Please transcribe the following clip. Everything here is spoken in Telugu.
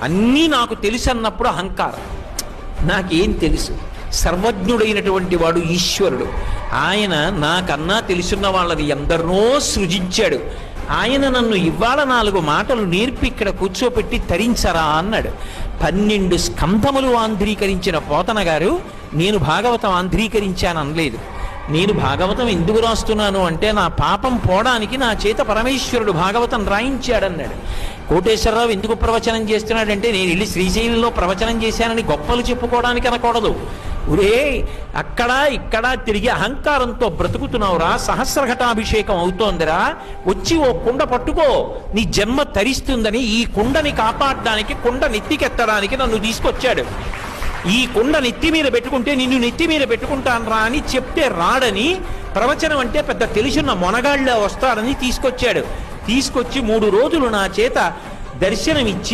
అన్నీ నాకు తెలుసు అన్నప్పుడు అహంకారం. నాకేం తెలుసు? సర్వజ్ఞుడైనటువంటి వాడు ఈశ్వరుడు. ఆయన నాకన్నా తెలుసున్న వాళ్ళని ఎందరినో సృజించాడు. ఆయన నన్ను ఇవాళ 4 మాటలు నేర్పి ఇక్కడ కూర్చోపెట్టి తరించరా అన్నాడు. 12 స్కంధములు ఆంధ్రీకరించిన పోతన గారు నేను భాగవతం ఆంధ్రీకరించాను అనలేదు. నేను భాగవతం ఎందుకు రాస్తున్నాను అంటే నా పాపం పోవడానికి నా చేత పరమేశ్వరుడు భాగవతం రాయించాడన్నాడు. కోటేశ్వరరావు ఎందుకు ప్రవచనం చేస్తున్నాడంటే నేను వెళ్ళి శ్రీశైలంలో ప్రవచనం చేశానని గొప్పలు చెప్పుకోవడానికి అనకూడదు. ఒరే, అక్కడ ఇక్కడ తిరిగి అహంకారంతో బ్రతుకుతున్నావురా, సహస్రఘటాభిషేకం అవుతోందిరా, వచ్చి ఓ కుండ పట్టుకో, నీ జన్మ తరిస్తుందని ఈ కుండని కాపాడడానికి, కుండ నెత్తికెత్తడానికి నన్ను తీసుకొచ్చాడు. ఈ కుండ నెత్తి మీద పెట్టుకుంటే నిన్ను నెత్తి మీద పెట్టుకుంటాను రా అని చెప్తే రాడని, ప్రవచనం అంటే పెద్ద తెలుసున్న మొనగాళ్ళ వస్తాడని తీసుకొచ్చాడు. తీసుకొచ్చి 3 రోజులు నా చేత దర్శనమిచ్చి